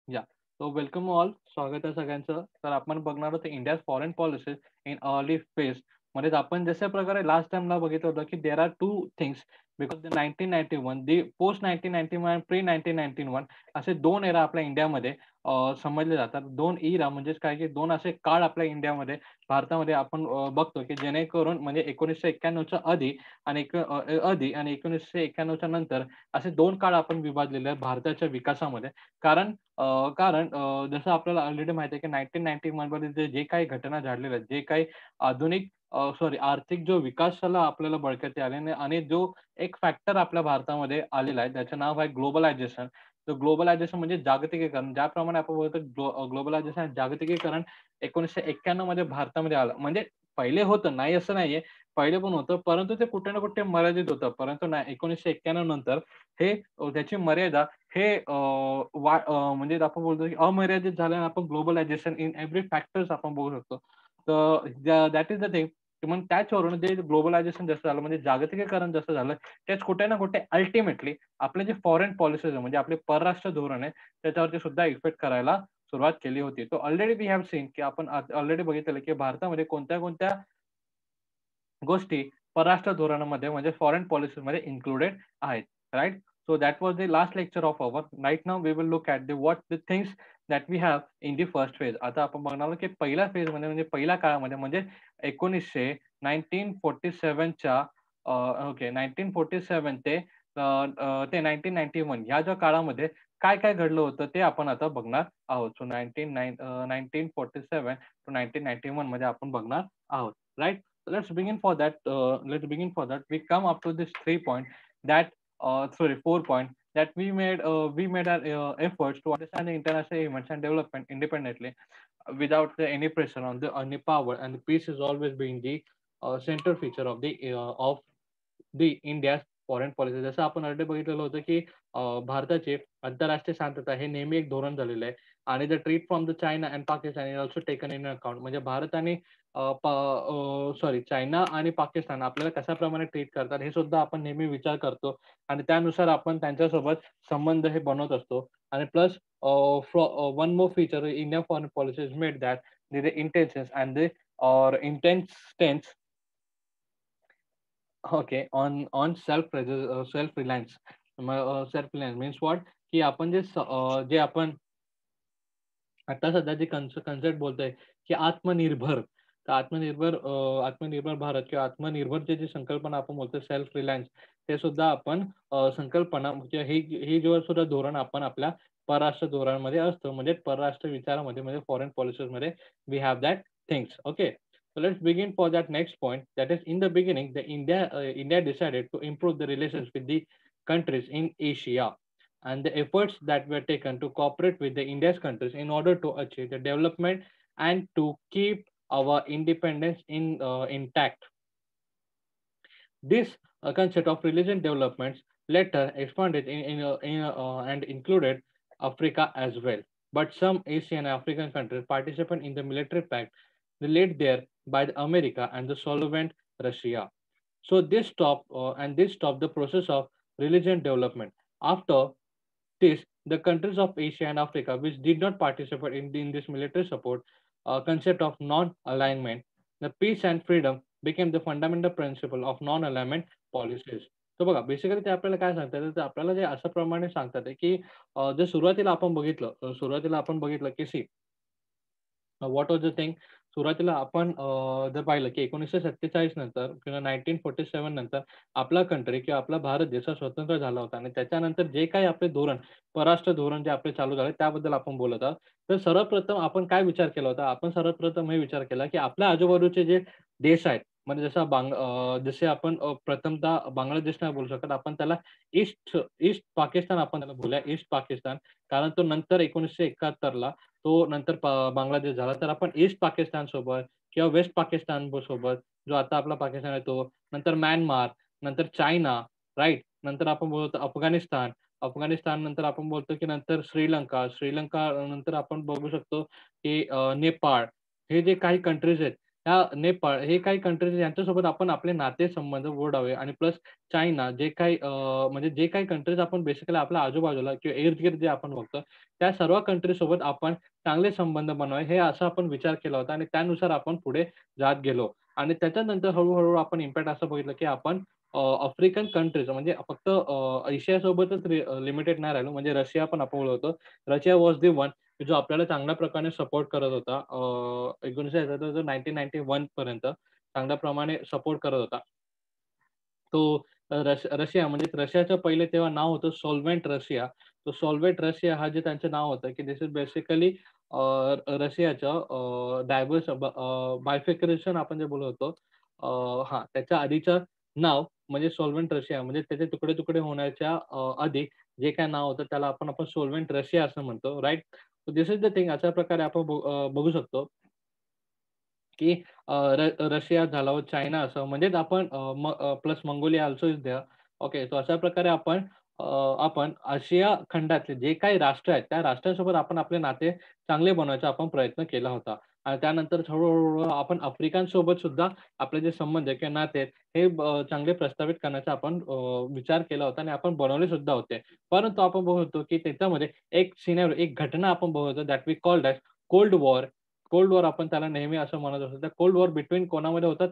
या so welcome all, स्वागत आहे सगळ्यांचं. तर आपण बघणार आहोत India's foreign policy in early phase. म्हणजे आपण जशा प्रकारे लास्ट टाइमला बघितलं होतं की there are two things because the 1991 the post 1991 pre 1991 असे दोन एरा आपल्या इंडियामध्ये समजले जातात. दोन इरा म्हणजेच काय की दोन असे काळ आपल्या इंडियामध्ये भारतामध्ये आपण बघतो की जेणेकरून म्हणजे 1991च्या आधी आणि आधी आणि 1991च्या नंतर असे दोन काळ आपण विभागलेले आहेत भारताच्या विकासामध्ये. कारण जसं आपल्याला ऑलरेडी माहिती आहे, की 1991 मध्ये जे काही घटना घडलेल्या आहेत, जे काही आधुनिक सॉरी आर्थिक जो विकास झाला आपल्याला बळकटी आल्याने आणि जो एक फॅक्टर आपल्या भारतामध्ये आलेला आहे, त्याचं नाव आहे ग्लोबलायझेशन. तर ग्लोबलायझेशन म्हणजे जागतिकीकरण. ज्याप्रमाणे आपण बोलतो ग्लोबलायझेशन जागतिकीकरण 1991 मध्ये भारतामध्ये आलं. म्हणजे पहिले होतं, नाही असं नाहीये. पहिले पण होतं, परंतु ते कुठे ना कुठे मर्यादित होतं. परंतु 1991 नंतर हे त्याची मर्यादा हे म्हणजे आपण बोलतो की अमर्यादित झाल्याने आपण ग्लोबलायझेशन इन एव्हरी फॅक्टर्स आपण बघू शकतो. तर दॅट इज द थिंग. मग त्याचवरून जे ग्लोबलायझेशन जसं झालं म्हणजे जागतिकीकरण जसं झालं, तेच कुठे ना कुठे अल्टिमेटली आपले जे फॉरेन पॉलिसीज आहे म्हणजे आपले परराष्ट्र धोरण आहे, त्याच्यावरती सुद्धा इफेक्ट करायला सुरुवात केली होती. तो ऑलरेडी वी हॅव सीन की आपण ऑलरेडी बघितलेलं की भारतामध्ये कोणत्या-कोणत्या गोष्टी परराष्ट्र धोरणामध्ये म्हणजे फॉरेन पॉलिसीमध्ये इन्क्लुडेड आहेत. Right? So that was the last lecture of our. Right now we will look at the what the things that we have in the first phase. आता आपण बघणार आहोत की पहिल्या फेजमध्ये म्हणजे पहिल्या काळामध्ये म्हणजे 1947 च्या ओके 1947 ते 1991 ह्या ज्या काळामध्ये काय-काय घडलं होतं ते आपण आता बघणार आहोत. सो 1947 टू 1991 मध्ये आपण बघणार आहोत. Right? Let's begin for that. Let's begin for that. We come up to this 3 point that sorry 4 point that we made our efforts to understand the international events and development independently without any pressure on the any power, and the peace is always being the center feature of the India's foreign policy. जसं आपण already बघितलेलं होतं, की भारताची आंतरराष्ट्रीय शांतता हे नेहमी एक धोरण झालेलं आहे आणि the treat from the China and Pakistan is also taken in account. म्हणजे भारत आणि सॉरी चायना आणि पाकिस्तान आपल्याला कशाप्रमाणे ट्रीट करतात हे सुद्धा आपण नेहमी विचार करतो आणि त्यानुसार आपण त्यांच्यासोबत संबंध हे बनवत असतो. आणि plus one more feature Indian foreign policy is made that the intentions and the or intense okay. On self reliance. Self reliance means what? की आपण जे आपण आता सध्या जे कन्सेप्ट बोलतोय, की आत्मनिर्भर. तर आत्मनिर्भर भारत किंवा आत्मनिर्भरची जी संकल्पना आपण बोलतोय सेल्फ रिलायन्स, ते सुद्धा आपण संकल्पना म्हणजे हे जेव्हा सुद्धा धोरण आपण आपल्या परराष्ट्र धोरणामध्ये असतं. म्हणजे परराष्ट्र विचारामध्ये म्हणजे फॉरेन पॉलिसीजमध्ये we have that things. Okay. So let's begin for that next point. That is, in the beginning, India decided to improve the relations with the countries in Asia, and the efforts that were taken to cooperate with the India's countries in order to achieve the development and to keep our independence intact. This concept of religion developments later expanded and included Africa as well. But some Asian and African countries participate in the military pact led there by the America and the solvent Russia. So this stopped the process of religion development. After this, the countries of Asia and Africa, which did not participate in this military support concept of non-alignment, the peace and freedom became the fundamental principle of non-alignment policies. तर बघा basically ते आपल्याला काय सांगतात, तर आपल्याला जे अशा प्रमाणे सांगतात आहे, की जर सुरुवातीला आपण बघितलं, की व्हॉट वॉज द थिंग? सुरुवातीला आपण जर पाहिलं की 1947 नंतर किंवा 1947 नंतर आपला कंट्री किंवा आपला भारत देश हा स्वतंत्र झाला होता आणि त्याच्यानंतर जे काही आपले धोरण, परराष्ट्र धोरण जे आपले चालू झाले त्याबद्दल आपण बोलत आहोत. तर सर्वप्रथम आपण काय विचार केला होता? आपण सर्वप्रथम हे विचार केला की आपल्या आजूबाजूचे जे देश आहेत, म्हणजे जसे आपण प्रथमतः बांगलादेश नाही बोलू शकत. आपण त्याला ईस्ट ईस्ट पाकिस्तान आपण त्याला बोलूया, ईस्ट पाकिस्तान. कारण तो नंतर 1971 ला तो नंतर बांगलादेश झाला. तर आपण ईस्ट पाकिस्तान सोबत किंवा वेस्ट पाकिस्तान सोबत जो आता आपला पाकिस्तान आहे तो, नंतर म्यानमार, नंतर चायना, राइट? नंतर आपण बोलतो अफगाणिस्तान. अफगाणिस्तान नंतर आपण बोलतो की नंतर श्रीलंका. श्रीलंका नंतर आपण बघू शकतो की नेपाळ. हे जे काही कंट्रीज आहेत नेपाळ हे काही कंट्रीज यांच्यासोबत आपण आपले नातेसंबंध जोडावे आणि प्लस चायना जे काही म्हणजे जे काही कंट्रीज आपण बेसिकली आपल्या आजूबाजूला किंवा इर्द-गिर्द जे आपण बघतो, त्या सर्व कंट्रीसोबत आपण चांगले संबंध बनवावे हे असा आपण विचार केला होता आणि त्यानुसार आपण पुढे जात गेलो. आणि त्याच्यानंतर हळू आपण इम्पॅक्ट असं बघितलं, की आपण आफ्रिकन कंट्रीज म्हणजे फक्त एशियासोबतच लिमिटेड नाही राहिलो. म्हणजे रशिया पण आपण बोलतो. रशिया वॉज द वन जो आपल्याला चांगल्या प्रकारे सपोर्ट करत होता. 1991 पर्यंत चांगल्या प्रमाणे सपोर्ट करत होता. तो रशिया म्हणजे रशियाचं पहिले तेव्हा नाव होतं सॉल्व्हेंट रशिया. तो सॉल्व्हेंट रशिया हा जे त्यांचं नाव होतं, की दिस इज बेसिकली रशियाचं बायफिकेशन आपण जे बोलत होतो हां, त्याच्या आधीचं नाव म्हणजे सॉल्व्हेंट रशिया म्हणजे त्याचे तुकडे-तुकडे होण्याच्या आधी जे काही नाव होतं त्याला आपण सॉल्व्हेंट रशिया असं म्हणतो, right? So this is the thing अशा प्रकारे आपण बघू शकतो. की रशिया झाला व चायना असं म्हणजेच आपण plus Mongolia also is there. Okay. So अशा प्रकारे अ, आपण आशिया खंडातले जे काही राष्ट्र आहेत, त्या राष्ट्रांसोबत आपण आपले नाते चांगले बनवायचा आपण प्रयत्न केला होता. आणि त्यानंतर हळू आपण आफ्रिकांसोबत सुद्धा आपले जे संबंध आहे किंवा नाते आहेत, हे चांगले प्रस्थापित करण्याचा आपण विचार केला होता आणि आपण बनवले सुद्धा होते. परंतु आपण बघतो की त्याच्यामध्ये एक सिनेरिओ, एक घटना आपण बघतो that we called as cold war. Cold war आपण त्याला नेहमी असं म्हणत असतो. त्या कोल्ड वॉर बिटवीन कोणामध्ये होता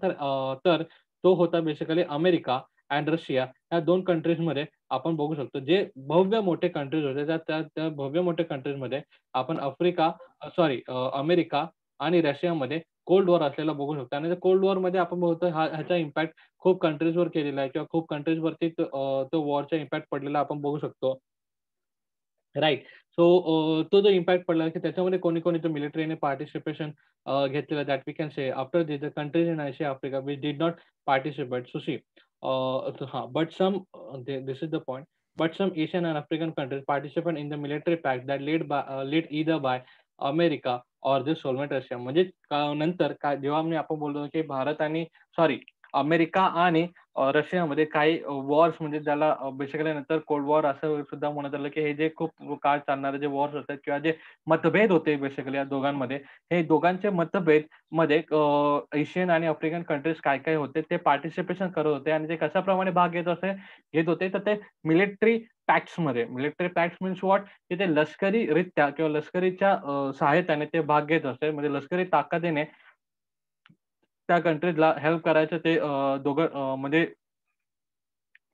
तर तो होता बेसिकली अमेरिका एंड रशिया या 2 कंट्रीजमध्ये आपण बघू शकतो. जे भव्य मोठे कंट्रीज होते. त्या भव्य मोठ्या कंट्रीजमध्ये आपण अमेरिका आणि रशियामध्ये कोल्ड वॉर असलेला बघू शकतो आणि त्या कोल्ड वॉरमध्ये आपण बघतो ह्याचा इम्पॅक्ट खूप कंट्रीजवर केलेला आहे किंवा खूप कंट्रीजवरती तो वॉरचा इम्पॅक्ट पडलेला आपण बघू शकतो. राइट. सो तो जो इम्पॅक्ट पडला की त्याच्यामध्ये कोणी-कोणी जो मिलिटरीने पार्टिसिपेशन घेतलेलं that we can say after the countries in Asia, Africa which did not participate. So see हां, but some this is the point. But some Asian and African countries participate in the military pact that lead either by America or the Soviet Russia. म्हणजे नंतर काय जेव्हा आपण बोलतो की भारत आणि sorry America आणि रशियामध्ये काही वॉर्स म्हणजे ज्याला बेसिकली नंतर कोल्ड वॉर असं सुद्धा म्हणत आलं, की हे जे खूप काळ चालणारे जे वॉर्स होते किंवा जे मतभेद होते बेसिकली या दोघांमध्ये, हे दोघांचे मतभेद मध्ये एशियन आणि आफ्रिकन कंट्रीज काय-काय होते ते पार्टिसिपेशन करत होते आणि ते कशाप्रमाणे भाग घेत होते, तर ते मिलिटरी पॅक्ट्समध्ये. Military pacts means what? की ते लष्करीरित्या किंवा लष्करीच्या सहाय्यताने ते भाग घेत असते. म्हणजे लष्करी ताकदीने त्या कंट्रीजला हेल्प करायचं ते दोघं म्हणजे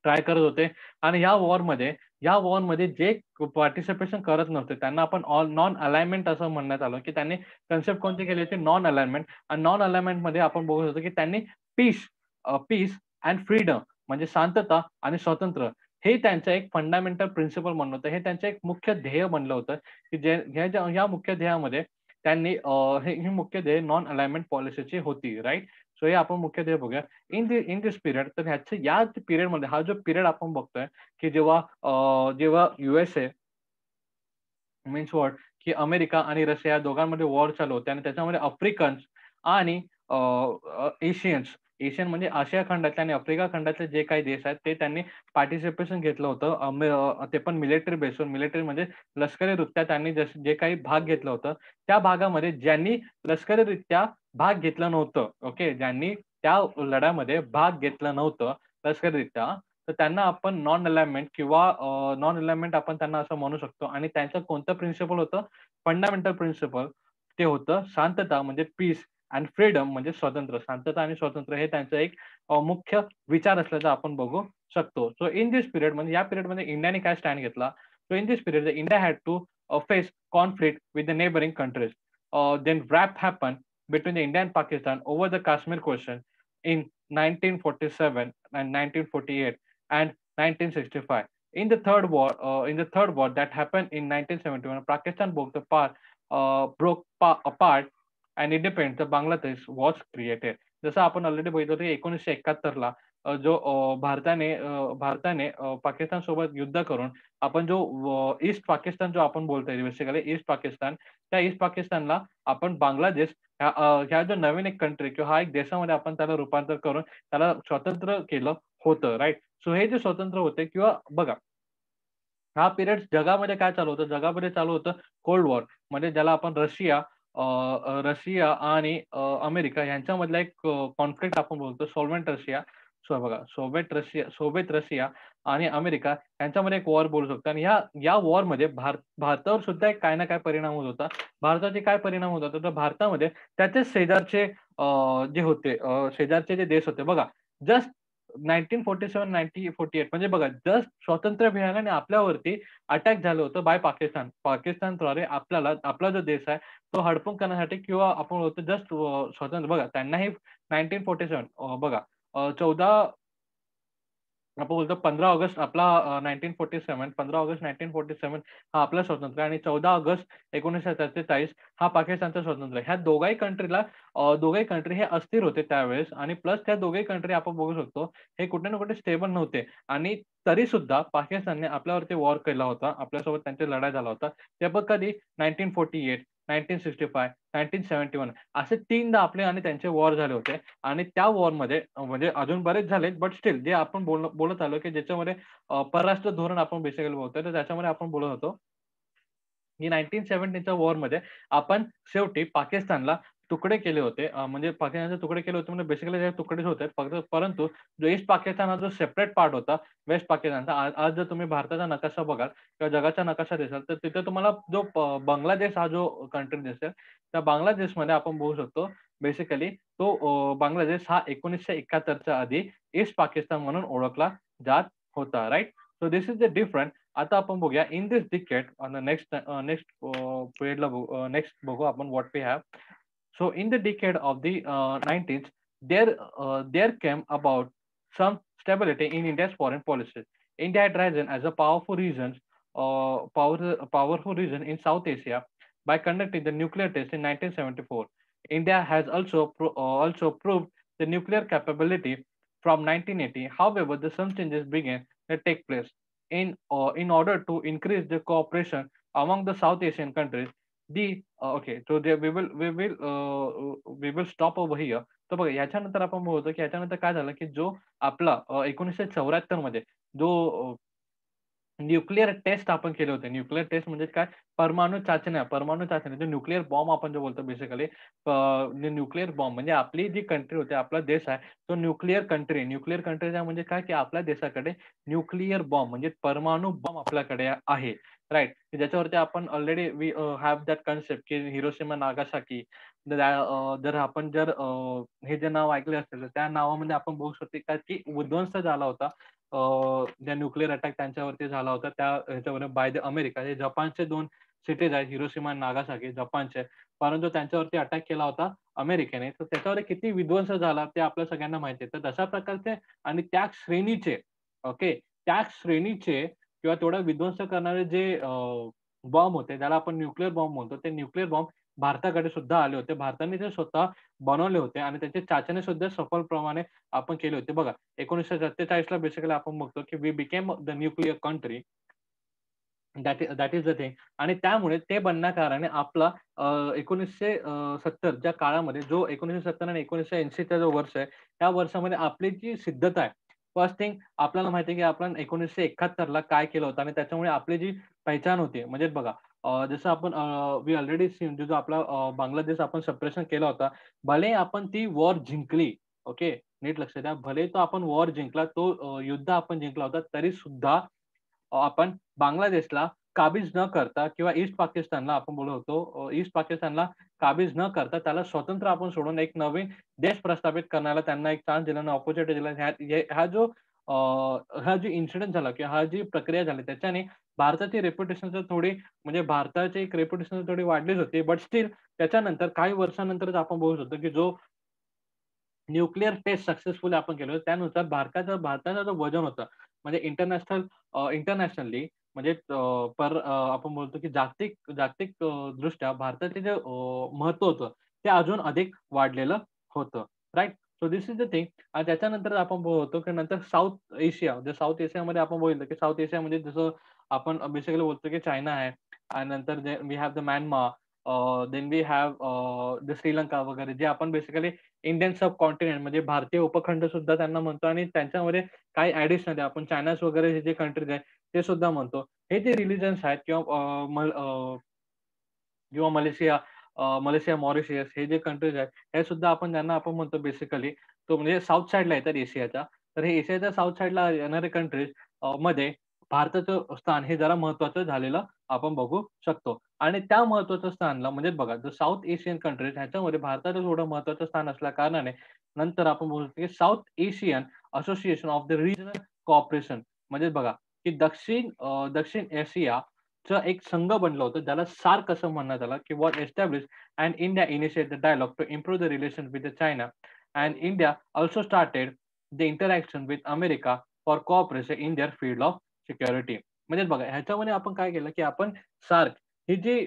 ट्राय करत होते आणि या वॉरमध्ये जे पार्टिसिपेशन करत नव्हते, त्यांना आपण नॉन अलाइनमेंट असं म्हणण्यात आलं, की त्यांनी कन्सेप्ट कोणती केली होती? नॉन अलाइनमेंट आणि नॉन अलाइनमेंटमध्ये आपण बघत होतो, की त्यांनी पीस पीस एंड फ्रीडम म्हणजे शांतता आणि स्वातंत्र्य हे त्यांचं एक फंडामेंटल प्रिन्सिपल बनलं होतं. हे त्यांचं एक मुख्य ध्येय बनलं होतं, की जे ह्या मुख्य ध्येयामध्ये त्यांनी ही मुख्य ध्येय नॉन अलाइनमेंट पॉलिसीची होती, राइट? सो हे आपण मुख्य ध्येय बघूया. इन दिस पिरियड तर ह्याच्या या पिरियडमध्ये हा जो पिरियड आपण बघतोय, की जेव्हा यूएसए मीन्स व्हॉट? की अमेरिका आणि रशिया या दोघांमध्ये वॉर चालू होते आणि त्याच्यामध्ये आफ्रिकन्स आणि एशियन्स, एशियन म्हणजे आशिया खंडातले आणि आफ्रिका खंडातले जे काही देश आहेत, ते त्यांनी पार्टिसिपेशन घेतलं होतं. ते पण मिलिटरी बेसवर मिलिटरी म्हणजे लष्करीरित्या त्यांनी जे काही भाग घेतलं होतं, त्या भागामध्ये ज्यांनी लष्करीरित्या भाग घेतलं नव्हतं, ओके. ज्यांनी त्या लढ्यामध्ये भाग घेतलं नव्हतं लष्करीरित्या, तर त्यांना आपण नॉन अलाइनमेंट किंवा नॉन अलाइनमेंट आपण त्यांना असं म्हणू शकतो आणि त्यांचं कोणतं प्रिन्सिपल होतं? फंडामेंटल प्रिन्सिपल ते होतं शांतता म्हणजे पीस एंड फ्रीडम म्हणजे स्वातंत्र्य. शांतता आणि स्वातंत्र्य हे त्यांचं एक मुख्य विचार असल्याचं आपण बघू शकतो. सो इन धिस पिरियड म्हणजे या पिरियडमध्ये इंडियाने काय स्टँड घेतला? So in this period India had to face conflict with the neighbouring countries. Then rap happen between the India and Pakistan over the Kashmir question in 1947 and 1948 and 1965. In the third war that happened in 1971, Pakistan broke apart and independent. The Bangladesh was created. जसं आपण already बघितलं होतं 1971 ला जो भारताने पाकिस्तान सोबत युद्ध करून आपण जो ईस्ट पाकिस्तान जो आपण बोलतोय बेसिकली ईस्ट पाकिस्तान, त्या ईस्ट पाकिस्तानला आपण बांगलादेश ह्या जो नवीन एक कंट्री किंवा हा एक देशामध्ये आपण त्याला रूपांतर करून त्याला स्वतंत्र केलं होतं, राइट? सो हे जे स्वतंत्र होते किंवा बघा, हा पिरियड जगामध्ये काय चालू होतं? जगामध्ये चालू होतं कोल्ड वॉर म्हणजे ज्याला आपण रशिया रशिया आणि अमेरिका यांच्यामधला एक कॉन्फ्लिक्ट आपण बोलतो सोव्हिएट रशिया. बघा सोव्हिएट रशिया आणि अमेरिका यांच्यामध्ये एक वॉर बोलू शकतो आणि या वॉरमध्ये भारतावर सुद्धा एक काही ना काय परिणाम होत होता. भारताचे काय परिणाम होत होता तर भारतामध्ये त्याचेच शेजारचे जे होते शेजारचे जे देश होते बघा जस्ट 1947-1948 म्हणजे बघा जस्ट स्वातंत्र्य मिळालं आणि आपल्यावरती अटॅक झालं होतं बाय पाकिस्तान. पाकिस्तानद्वारे आपला जो देश आहे तो हडपून करण्यासाठी किंवा आपण बोलतो जस्ट स्वतंत्र बघा त्यांनाही 1947 बघा 14 आपण बोलतो 15 ऑगस्ट आपला 1947 15 ऑगस्ट 1947 हा आपला स्वातंत्र्य आणि 14 ऑगस्ट 1947 हा पाकिस्तानचा स्वातंत्र्य. ह्या दोघंही कंट्री हे अस्थिर होते त्यावेळेस आणि प्लस त्या दोघंही कंट्री आपण बघू शकतो हे कुठे ना कुठे स्टेबल नव्हते आणि तरी सुद्धा पाकिस्तानने आपल्यावरती वॉर केला होता. आपल्यासोबत त्यांची लढाई झाला होता. ते पण कधी 1948, 1965, 1971 असे 3दा आपले आणि त्यांचे वॉर झाले होते. आणि त्या वॉरमध्ये म्हणजे अजून बरेच झालेत, बट स्टिल जे आपण बोलत आलो, की ज्याच्यामध्ये परराष्ट्र धोरण आपण बेसिकली बोलतोय, तर त्याच्यामध्ये आपण बोलत होतो, की 1970च्या वॉरमध्ये आपण शेवटी पाकिस्तानला तुकडे केले होते. म्हणजे पाकिस्तानचे तुकडे केले होते म्हणजे बेसिकली ते तुकडेच होते. फक्त परंतु जो ईस्ट पाकिस्तान हा जो सेपरेट पार्ट होता वेस्ट पाकिस्तानचा, आज जर तुम्ही भारताचा नकाशा बघाल किंवा जगाचा नकाशा दिसाल, तर तिथे तुम्हाला जो बांगलादेश हा जो कंट्री दिसेल, त्या बांगलादेशमध्ये आपण बघू शकतो बेसिकली तो बांगलादेश हा 1971च्या आधी ईस्ट पाकिस्तान म्हणून ओळखला जात होता. Right? So this is the different. आता आपण बघूया इन दिस डिकेड नेक्स्ट पिरियडला नेक्स्ट बघू आपण what we have. So in the decade of the 90s there came about some stability in India's foreign policy. India had risen as a powerful region in South Asia by conducting the nuclear test in 1974. India has also proved the nuclear capability from 1980. However, some changes began to take place in order to increase the cooperation among the South Asian countries. Okay, so we will stop over here. तर बघा याच्यानंतर आपण बोलतो की याच्यानंतर काय झालं की जो आपला 1974 मध्ये जो न्यूक्लिअर टेस्ट आपण केले होते. न्यूक्लिअर टेस्ट म्हणजे काय? परमाणू चाचण्या जो न्यूक्लिअर बॉम्ब आपण जो बोलतो बेसिकली न्यूक्लिअर बॉम्ब म्हणजे आपली जी कंट्री होती, आपला देश आहे, तो न्यूक्लिअर कंट्रीचा म्हणजे काय की आपल्या देशाकडे न्यूक्लिअर बॉम्ब म्हणजे परमाणु बॉम्ब आपल्याकडे आहे. राइट? ज्याच्यावरती आपण already we have that concept की हिरोशिमा, नागासाकी. हे जे नाव ऐकले असेल, तर त्या नावामध्ये आपण बघू शकतो का की विध्वंस झाला होता. ज्या न्यूक्लिअर अटॅक त्यांच्यावरती झाला होता त्या ह्याच्यावर बाय द अमेरिका. हे जपानचे 2 सिटीज आहेत हिरोशिमा आणि नागासाकी जपानचे. परंतु त्यांच्यावरती अटॅक केला होता अमेरिकेने. तर त्याच्यावर किती विध्वंस झाला ते आपल्या सगळ्यांना माहिती आहे. तर तशा प्रकारचे आणि त्याच श्रेणीचे ओके, त्याच श्रेणीचे किंवा तेवढा विध्वंस करणारे जे बॉम्ब होते, ज्याला आपण न्यूक्लिअर बॉम्ब म्हणतो, ते न्यूक्लिअर बॉम्ब भारताकडे सुद्धा आले होते. भारताने ते स्वतः बनवले होते आणि त्याची चाचणी सुद्धा सफलप्रमाणे आपण केली होती. बघा 1947ला बेसिकली आपण बघतो की we became the nuclear country. That is the thing. आणि त्यामुळे ते बनण्याकारणाने आपला 1970 च्या काळामध्ये जो 1970 आणि 1980चा जो वर्ष आहे, त्या वर्षामध्ये आपली जी सिद्धता आहे. फर्स्ट थिंग आपल्याला माहिती आहे की आपण 1971ला काय केलं होतं आणि त्याच्यामुळे आपली जी पहिचान होती. म्हणजे बघा जसं आपण वी ऑलरेडी सीन जो आपला बांगलादेश आपण सेपरेशन केला होता. भले आपण ती वॉर जिंकली. ओके. नीट लक्ष द्या. भले तो आपण वॉर जिंकला, तो युद्ध आपण जिंकला होता, तरी सुद्धा आपण बांगलादेशला काबीज न करता किंवा ईस्ट पाकिस्तानला आपण बोलत होतो, ईस्ट पाकिस्तानला काबीज न करता त्याला स्वतंत्र आपण सोडून एक नवीन देश प्रस्थापित करण्याला त्यांना एक चान्स दिला आणि अपॉर्च्युनिटी दिला. हा जो इन्सिडेंट झाला किंवा हा जी प्रक्रिया झाली त्याच्याने भारताची रेप्युटेशन तर थोडी म्हणजे भारताची एक रेप्युटेशन थोडी वाढलीच होती. बट स्टिल त्याच्यानंतर काही वर्षानंतरच आपण बघू शकतो, की जो न्यूक्लिअर टेस्ट सक्सेसफुली आपण केलं. त्यानुसार भारताचं जो वजन होतं म्हणजे इंटरनॅशनली म्हणजे आपण बोलतो की जागतिक दृष्ट्या भारताचे जे महत्त्व होतं ते अजून अधिक वाढलेलं होतं. Right? So this is the thing. आणि त्याच्यानंतर आपण बोलतो की नंतर साउथ एशियामध्ये आपण बघितलं की साउथ एशियामध्ये जसं आपण बेसिकली बोलतो की चायना आहे आणि नंतर we have the Myanmar, then we have the Sri Lanka वगैरे जे आपण बेसिकली इंडियन सब कॉन्टिनेंट म्हणजे भारतीय उपखंड सुद्धा त्यांना म्हणतो आणि त्यांच्यामध्ये काही ॲडिशनल आहे. आपण चायनाज वगैरे हे जे कंट्रीज आहेत ते सुद्धा म्हणतो. हे जे रिलिजन्स आहेत किंवा मलेशिया, मलेशिया, मॉरिशियस हे जे कंट्रीज आहेत, हे सुद्धा आपण ज्यांना आपण म्हणतो बेसिकली तो म्हणजे साउथ साइडला येतात एशियाच्या. तर हे एशियाच्या साउथ साइडला येणारे कंट्रीज मध्ये भारताचं स्थान हे जरा महत्त्वाचं झालेलं आपण बघू शकतो. आणि त्या महत्त्वाच्या स्थानला म्हणजे बघा, जो साउथ एशियन कंट्रीज ह्याच्यामध्ये भारताचं थोडं महत्त्वाचं स्थान असल्या कारणाने नंतर आपण बोलू शकतो, की south Asian association of the regional cooperation म्हणजे बघा, की दक्षिण आशियाचं एक संघ बनलं होतं, ज्याला सार्क असं म्हणण्यात आलं, की was established and India initiated the dialogue to improve the relation with the China and India also started the interaction with America for cooperation in their field of security. म्हणजे बघा, ह्याच्यामध्ये आपण काय केलं, की आपण सार्क ही जी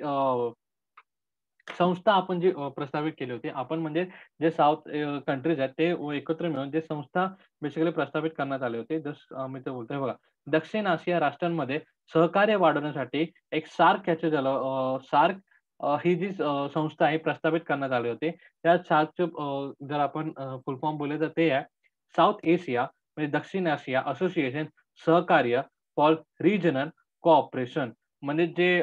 संस्था आपण जी प्रस्तावित केली होती. आपण म्हणजे जे साउथ कंट्रीज आहेत ते एकत्र मिळून जे संस्था बेसिकली प्रस्तावित करण्यात आले होते. जसं मी ते बोलतोय बघा. दक्षिण आशिया राष्ट्रांमध्ये सहकार्य वाढवण्यासाठी एक सार्क याचे झालं सार्क ही जी संस्था आहे प्रस्तावित करण्यात आले होते. त्या सार्कचे जर आपण फुल फॉर्म बोलले तर ते आहे साउथ एशिया म्हणजे दक्षिण आशिया असोसिएशन सहकार्य फॉर रिजनल कोऑपरेशन म्हणजे जे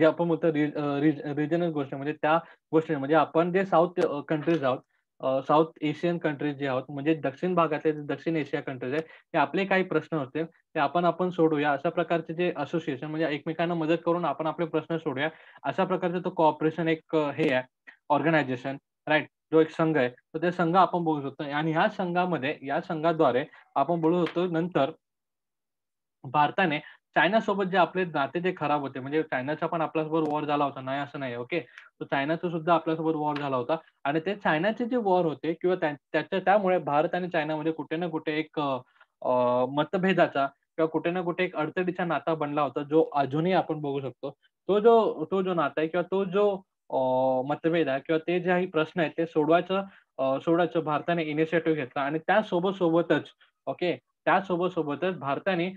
आपण बोलतो रिजनल गोष्ट म्हणजे त्या गोष्टी म्हणजे आपण जे साउथ कंट्रीज आहोत, साउथ एशियन कंट्रीज जे आहोत, म्हणजे दक्षिण भागातले जे दक्षिण एशिया कंट्रीज आहेत, ते आपले काही प्रश्न होते, ते आपण सोडवूया. अशा प्रकारचे जे असोसिएशन म्हणजे एकमेकांना मदत करून आपण आपले प्रश्न सोडूया. अशा प्रकारचा तो कोऑपरेशन एक हे आहे ऑर्गनायझेशन राइट? जो एक संघ आहे. तर ते संघ आपण बघू शकतो आणि या संघाद्वारे आपण बोलू शकतो नंतर भारताने चायनासोबत जे आपले नाते जे खराब होते, म्हणजे चायनाचा पण आपल्यासोबत वॉर झाला होता, नाही असं नाही, ओके. तर चायनाचा सुद्धा आपल्यासोबत वॉर झाला होता आणि ते चायनाचे जे वॉर होते किंवा त्यामुळे भारत आणि चायनामध्ये कुठे ना कुठे एक मतभेदाचा किंवा कुठे ना कुठे एक अडचणीचा नाता बनला होता, जो अजूनही आपण बघू शकतो. तो जो नाता आहे किंवा तो जो मतभेद आहे किंवा ते जे काही प्रश्न आहेत, ते सोडवायचं भारताने इनिशिएटिव्ह घेतला आणि सोबतच ओके, सोबतच भारताने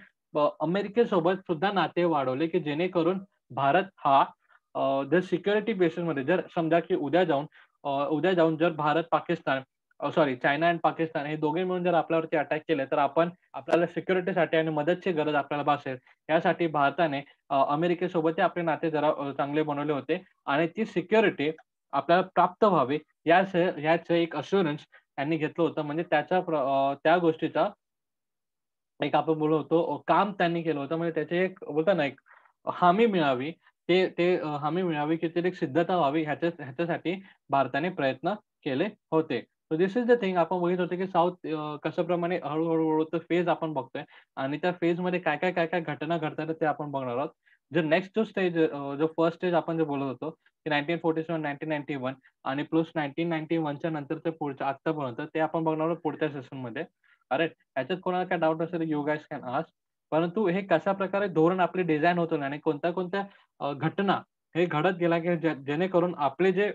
अमेरिकेसोबत सुद्धा नाते वाढवले, की जेणेकरून भारत हा जर सिक्युरिटी बेसिसमध्ये जर समजा, की उद्या जाऊन जर Bharat, Pakistan sorry China end Pakistan हे दोघे मिळून जर आपल्यावरती अटॅक केले, तर आपल्याला सिक्युरिटीसाठी आणि मदतची गरज आपल्याला भासेल. यासाठी भारताने अमेरिकेसोबतही आपले नाते जरा चांगले बनवले होते आणि ती सिक्युरिटी आपल्याला प्राप्त व्हावी याचं एक अश्युरन्स त्यांनी घेतलं होतं. म्हणजे त्या गोष्टीचा एक आपण बोललो होतो काम त्यांनी केलं होतं. म्हणजे त्याची एक बोलतात ना, एक हमी मिळावी. हमी मिळावी, की त्याची एक सिद्धता व्हावी ह्याच्यासाठी भारताने प्रयत्न केले होते. So this is the thing आपण बघितलं होतं, की साउथ कशाप्रमाणे हळू-हळू तो फेज आपण बघतोय आणि त्या फेजमध्ये काय-काय घटना घडतात ते आपण बघणार आहोत. जो फर्स्ट स्टेज आपण जे बोलत होतो, की 1947-1991 आणि प्लस 1991च्या नंतरचं पुढचं आत्तापर्यंत ते आपण बघणार आहोत पुढच्या सेशनमध्ये. करेक्ट. ह्याच्यात कोणाला काही डाउट असेल यू गाईज कॅन आस्क. परंतु हे कशाप्रकारे धोरण आपली डिझाइन होतं आणि कोणत्या-कोणत्या घटना हे घडत गेल्या, की जेणेकरून आपण जे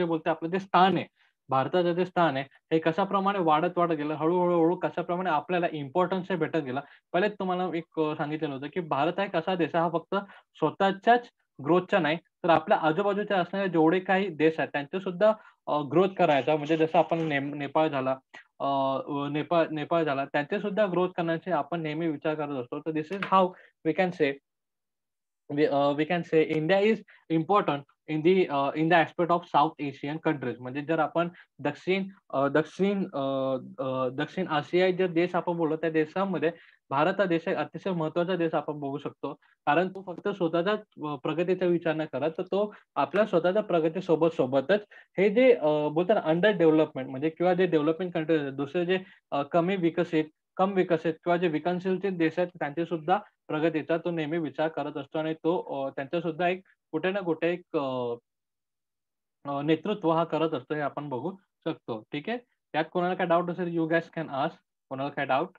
बोलतो आपलं जे स्थान आहे, भारताचं जे स्थान आहे, हे कशाप्रमाणे वाढत गेलं. हळू कशाप्रमाणे आपल्याला इम्पोर्टन्स हे भेटत गेला. पहिलेच तुम्हाला एक सांगितलेलं होतं, की भारत हा एक असा देश आहे, हा फक्त स्वतःच्याच ग्रोथचा नाही, तर आपल्या आजूबाजूच्या असणारे जेवढे काही देश आहेत, त्यांचे सुद्धा ग्रोथ करायचा. म्हणजे जसं आपण नेपाळ झाला, नेपाळ झाला, त्यांचे सुद्धा ग्रोथ करण्याचे आपण नेहमी विचार करत असतो. तर this is how we can say we can say India is important in the aspect of South Asian countries. म्हणजे जर आपण दक्षिण आशियाई जर देश आपण बोललो, त्या देशामध्ये भारत हा देश एक अतिशय महत्त्वाचा देश आपण बघू शकतो. कारण तो फक्त स्वतःच्याच प्रगतीचा विचार नाही करत, तर तो आपल्या स्वतःच्या सोबतच हे जे बोलतात ना अंडर डेव्हलपमेंट म्हणजे किंवा जे डेव्हलपिंग कंट्रीज आहेत, दुसरे जे कम विकसित किंवा जे विकसनशील देश आहेत, त्यांचे सुद्धा प्रगतीचा तो नेहमी विचार करत असतो आणि तो त्यांचा सुद्धा एक कुठे ना कुठे एक नेतृत्व हा करत असतो हे आपण बघू शकतो. ठीक आहे. त्यात कोणाला काही डाउट असेल यू गाईज कॅन आस्क. कोणाला काही डाउट?